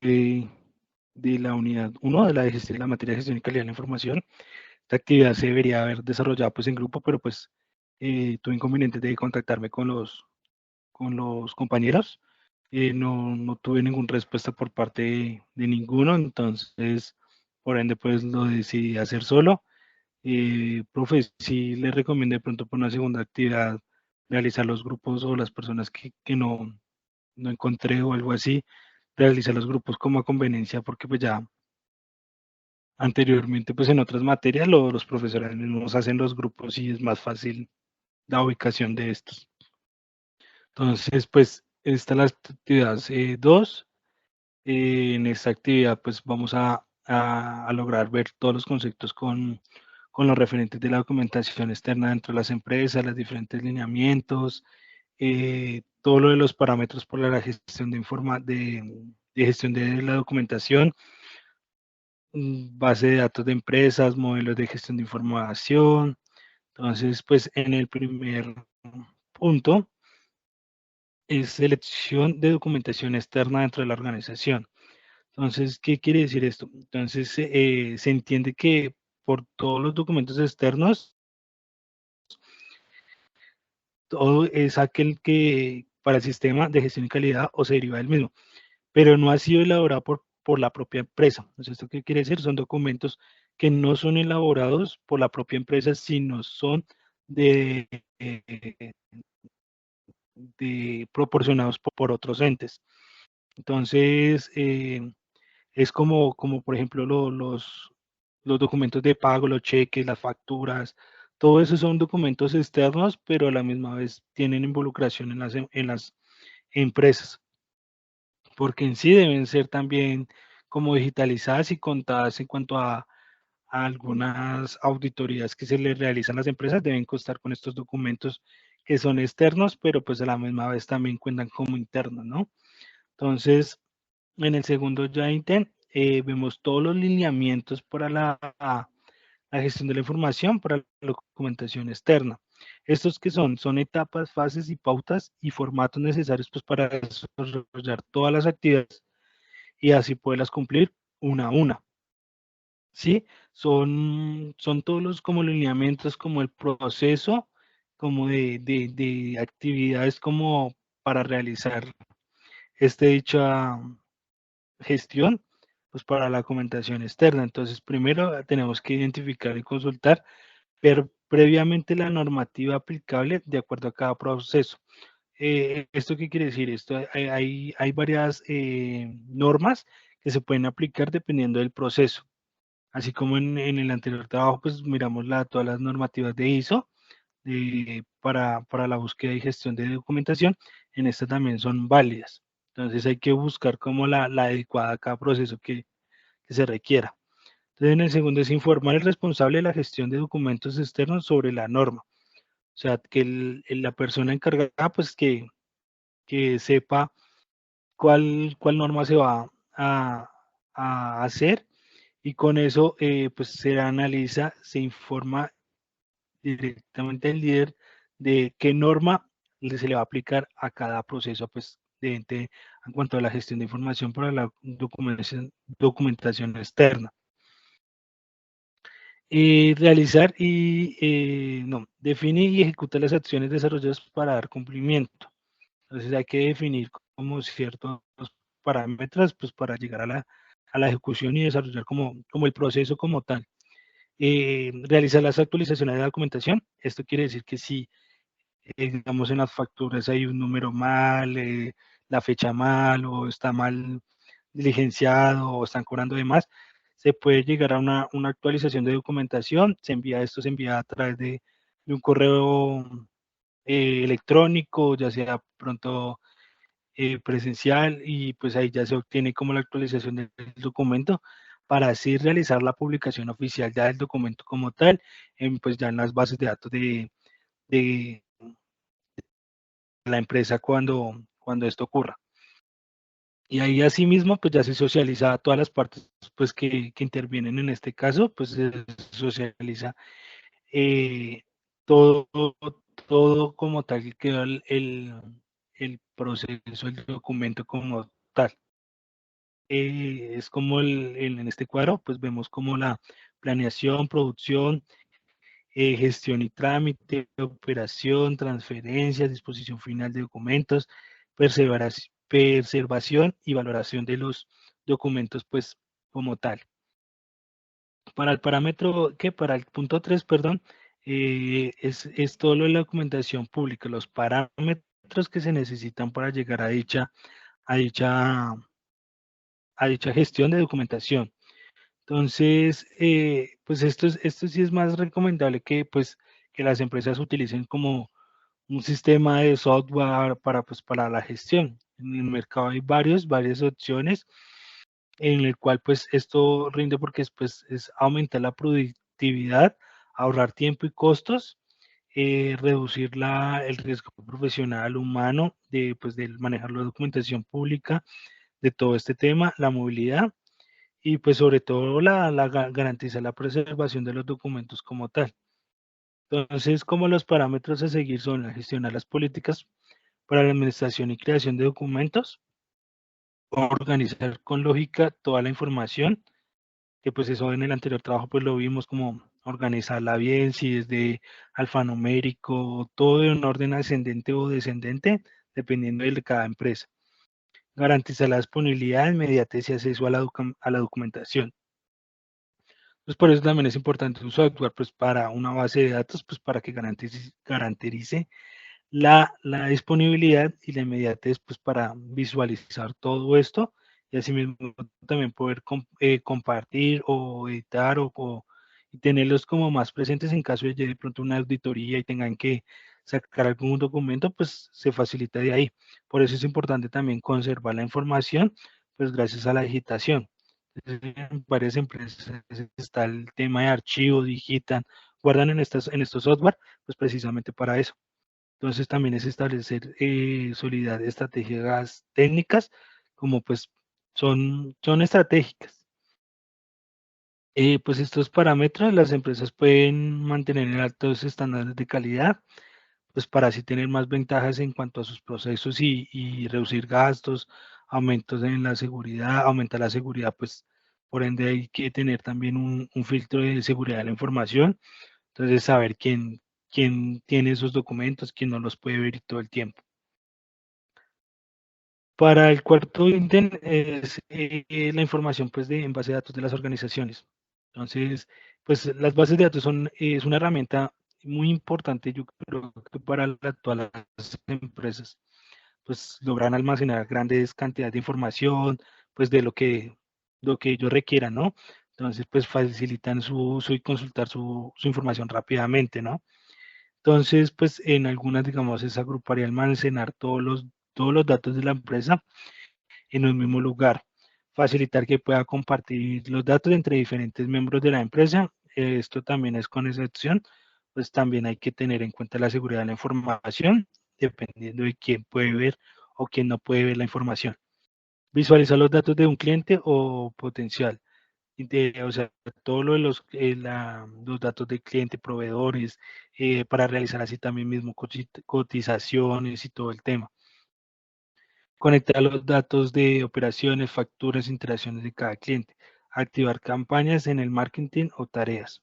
de la unidad 1 de la materia de gestión y calidad de la información. Esta actividad se debería haber desarrollado pues en grupo, pero pues tuve inconvenientes de contactarme con los compañeros. No tuve ninguna respuesta por parte de ninguno, entonces por ende pues lo decidí hacer solo. Profe, sí le recomiendo de pronto por una segunda actividad realizar los grupos o las personas que no encontré o algo así, realizar los grupos como a conveniencia, porque pues ya anteriormente pues en otras materias los profesores mismos hacen los grupos y es más fácil la ubicación de estos. Entonces pues esta es la actividad 2. En esta actividad pues vamos a lograr ver todos los conceptos con los referentes de la documentación externa dentro de las empresas, los diferentes lineamientos, todo lo de los parámetros para la gestión de gestión de la documentación, base de datos de empresas, modelos de gestión de información. Entonces, pues en el primer punto es selección de documentación externa dentro de la organización. Entonces, ¿qué quiere decir esto? Entonces, se entiende que por todos los documentos externos, todo es aquel que para el sistema de gestión y calidad o se deriva del mismo, pero no ha sido elaborado por la propia empresa. Entonces, ¿esto qué quiere decir? Son documentos que no son elaborados por la propia empresa, sino son de, eh, proporcionados por otros entes. Entonces, es como por ejemplo, los documentos de pago, los cheques, las facturas, todo eso son documentos externos, pero a la misma vez tienen involucración en las empresas, porque en sí deben ser también como digitalizadas y contadas en cuanto a algunas auditorías que se les realizan a las empresas, deben constar con estos documentos que son externos, pero pues a la misma vez también cuentan como internos, ¿no? Entonces, en el segundo ya ítem, vemos todos los lineamientos para la gestión de la información, para la documentación externa. Estos que son etapas, fases y pautas y formatos necesarios pues, para desarrollar todas las actividades y así poderlas cumplir una a una. ¿Sí? Son todos los como lineamientos, como el proceso, como de actividades como para realizar dicha gestión, pues para la documentación externa. Entonces, primero tenemos que identificar y consultar previamente la normativa aplicable de acuerdo a cada proceso. ¿Esto qué quiere decir? Hay varias normas que se pueden aplicar dependiendo del proceso. Así como en el anterior trabajo, pues miramos todas las normativas de ISO para la búsqueda y gestión de documentación, en esta también son válidas. Entonces hay que buscar como la adecuada a cada proceso que se requiera. Entonces en el segundo es informar al responsable de la gestión de documentos externos sobre la norma. O sea, que la persona encargada, pues que sepa cuál norma se va a hacer y con eso pues se analiza, se informa directamente al líder de qué norma se le va a aplicar a cada proceso pues, en cuanto a la gestión de información para la documentación externa. Realizar no, define y ejecuta las acciones desarrolladas para dar cumplimiento. Entonces hay que definir como ciertos parámetros pues, para llegar a la ejecución y desarrollar como el proceso como tal. Realizar las actualizaciones de la documentación. Esto quiere decir que si, digamos, en las facturas hay un número mal, la fecha mal o está mal diligenciado o están cobrando de más, se puede llegar a una actualización de documentación. Se envía a través de un correo electrónico, ya sea pronto presencial, y pues ahí ya se obtiene como la actualización del documento para así realizar la publicación oficial ya del documento como tal, pues ya en las bases de datos de la empresa cuando esto ocurra. Y ahí asimismo pues ya se socializa a todas las partes pues que intervienen en este caso, pues se socializa eh, todo, todo como tal que quedó el proceso, el documento como tal. es como en este cuadro, pues vemos como la planeación, producción, gestión y trámite, operación, transferencias, disposición final de documentos, preservación y valoración de los documentos, pues como tal. Para el parámetro, que para el punto 3, perdón, es todo lo de la documentación pública, los parámetros que se necesitan para llegar a dicha, a dicha gestión de documentación. Entonces, pues esto sí es más recomendable que, pues, que las empresas utilicen como un sistema de software para, pues, para la gestión. En el mercado hay varias opciones en el cual pues esto rinde porque después es aumentar la productividad, ahorrar tiempo y costos, reducir el riesgo profesional humano de, pues, de manejar la documentación pública, de todo este tema, la movilidad y pues sobre todo garantizar la preservación de los documentos como tal. Entonces, como los parámetros a seguir son la gestionar las políticas para la administración y creación de documentos, organizar con lógica toda la información, que pues eso en el anterior trabajo pues lo vimos como organizarla bien, si es de alfanumérico, todo en orden ascendente o descendente, dependiendo de cada empresa. Garantizar la disponibilidad, inmediatez y acceso a la documentación. Pues por eso también es importante un software pues para una base de datos, pues para que garantice la disponibilidad y la inmediatez pues para visualizar todo esto y asimismo también poder compartir o editar y tenerlos como más presentes en caso de pronto una auditoría y tengan que sacar algún documento, pues se facilita de ahí. Por eso es importante también conservar la información, pues gracias a la digitación. En varias empresas está el tema de archivo, digitan, guardan en estos software, pues precisamente para eso. Entonces también es establecer solidar estrategias técnicas, como pues son estratégicas. Pues estos parámetros las empresas pueden mantener en altos estándares de calidad, pues para así tener más ventajas en cuanto a sus procesos y reducir gastos, aumentos en la seguridad, aumentar la seguridad, pues por ende hay que tener también un filtro de seguridad de la información, entonces saber quién tiene esos documentos, quién no los puede ver todo el tiempo. Para el cuarto ítem es la información pues en base de datos de las organizaciones. Entonces, pues las bases de datos es una herramienta muy importante, yo creo que para todas las empresas, pues logran almacenar grandes cantidades de información, pues de lo que ellos requieran, ¿no? Entonces, pues facilitan su uso y consultar su información rápidamente, ¿no? Entonces, pues en algunas, digamos, es agrupar y almacenar todos los datos de la empresa en un mismo lugar, facilitar que pueda compartir los datos entre diferentes miembros de la empresa. Esto también es con excepción, pues también hay que tener en cuenta la seguridad de la información, dependiendo de quién puede ver o quién no puede ver la información. Visualizar los datos de un cliente o potencial. O sea, todo lo de los datos de cliente, proveedores, para realizar así también mismo cotizaciones y todo el tema. Conectar los datos de operaciones, facturas, interacciones de cada cliente. Activar campañas en el marketing o tareas.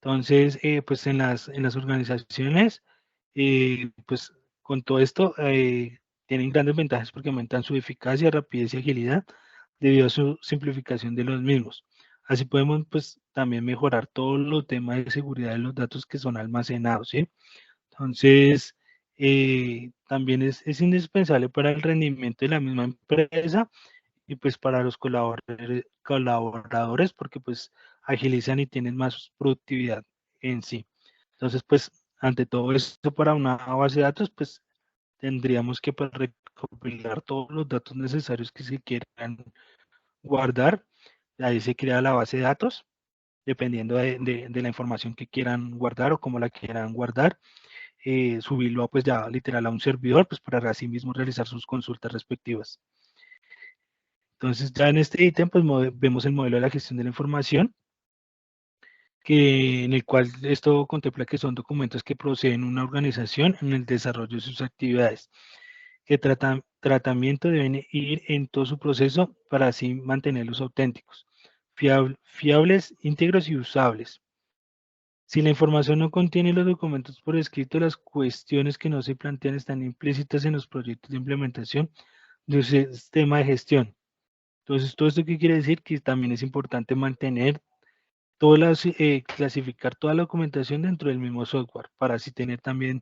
Entonces, pues en las organizaciones, pues con todo esto, tienen grandes ventajas porque aumentan su eficacia, rapidez y agilidad debido a su simplificación de los mismos. Así podemos, pues, también mejorar todos los temas de seguridad de los datos que son almacenados, ¿sí? Entonces, también es indispensable para el rendimiento de la misma empresa y pues para los colaboradores porque pues agilizan y tienen más productividad en sí. Entonces, pues ante todo esto para una base de datos, pues tendríamos que pues, recopilar todos los datos necesarios que se quieran guardar. Ahí se crea la base de datos, dependiendo de la información que quieran guardar o cómo la quieran guardar, subirlo pues ya literal a un servidor, pues para así mismo realizar sus consultas respectivas. Entonces ya en este ítem pues vemos el modelo de la gestión de la información, en el cual esto contempla que son documentos que proceden una organización en el desarrollo de sus actividades, que tratan tratamiento deben ir en todo su proceso para así mantenerlos auténticos, fiables, íntegros y usables. Si la información no contiene los documentos por escrito, las cuestiones que no se plantean están implícitas en los proyectos de implementación de un sistema de gestión. Entonces, ¿todo esto qué quiere decir? Que también es importante mantener clasificar toda la documentación dentro del mismo software para así tener también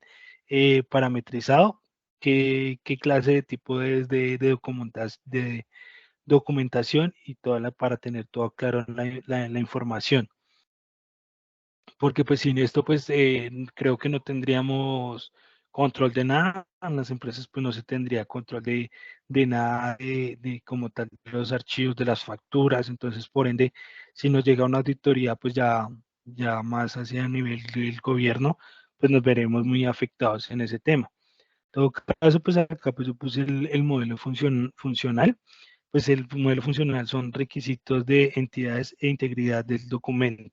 parametrizado qué clase de tipo es de documentación y para tener todo claro la información. Porque pues sin esto pues creo que no tendríamos control de nada, en las empresas pues no se tendría control de nada de como tal los archivos de las facturas, entonces por ende si nos llega una auditoría pues ya más hacia nivel del gobierno pues nos veremos muy afectados en ese tema. En todo caso pues acá pues yo puse el modelo funcional, pues el modelo funcional son requisitos de entidades e integridad del documento,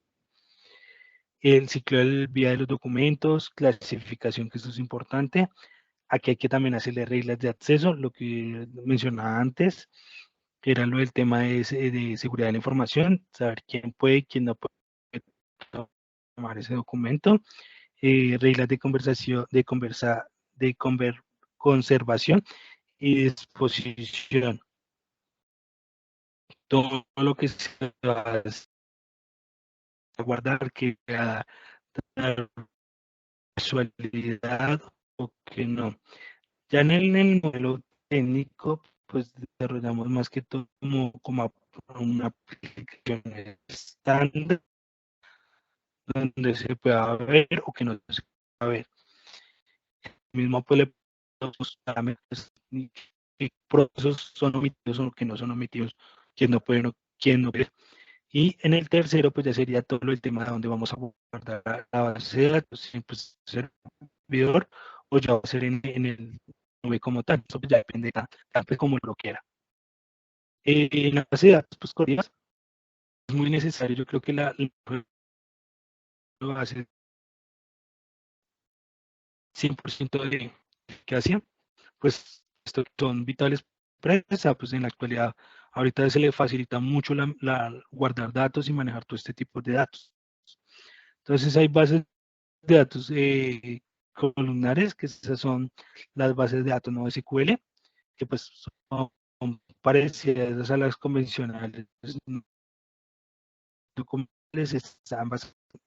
el ciclo del vía de los documentos, clasificación, que esto es importante. Aquí hay que también hacerle reglas de acceso, lo que mencionaba antes, que era lo del tema de seguridad de la información, saber quién puede y quién no puede tomar ese documento, reglas de conversación, conservación y disposición. Todo lo que se va a guardar, que va a dar casualidad o que no. Ya en el modelo técnico, pues desarrollamos más que todo como una aplicación estándar donde se pueda ver o que no se pueda ver. Mismo pues le ponemos parámetros y qué procesos son omitidos o que no son omitidos, quién no puede o quién no puede. Y en el tercero, pues ya sería todo el tema de dónde vamos a guardar la base de datos, si pues ser servidor o ya va a ser en el nube como tal. Eso pues ya depende de cada vez como lo quiera. En la base de datos, pues corridas, es muy necesario. Yo creo que la base 100% de que hacía, pues estos son vitales para esa, pues en la actualidad ahorita se le facilita mucho guardar datos y manejar todo este tipo de datos. Entonces hay bases de datos columnares, que esas son las bases de datos no SQL, que pues son parecidas a las convencionales, documentales, están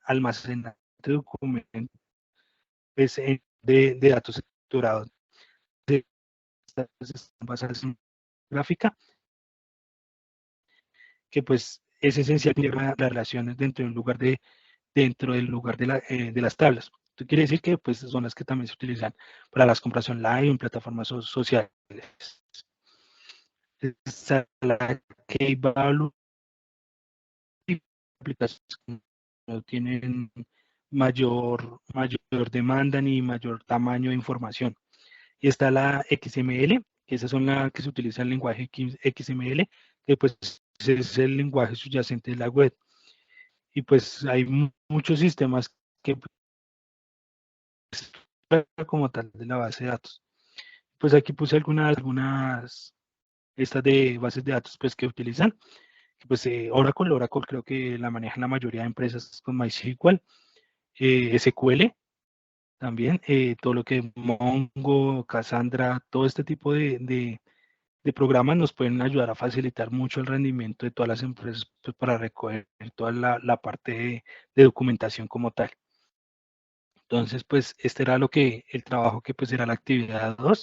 almacenadas de documentos pues, de datos estructurados, están basadas en gráfica, que pues es esencial tener las relaciones dentro del lugar de las tablas. Esto quiere decir que pues, son las que también se utilizan para las compras online en plataformas sociales. Está la Key-Value, aplicaciones que no tienen mayor demanda ni mayor tamaño de información. Y está la XML, que esas son las que se utiliza el lenguaje XML, que pues es el lenguaje subyacente de la web. Y pues hay muchos sistemas que como tal de la base de datos. Pues aquí puse algunas estas de bases de datos pues que utilizan. Pues Oracle creo que la manejan la mayoría de empresas con MySQL, SQL también, todo lo que Mongo, Cassandra, todo este tipo de programas nos pueden ayudar a facilitar mucho el rendimiento de todas las empresas pues, para recoger toda la parte de documentación como tal. Entonces, pues este era el trabajo que pues era la actividad 2.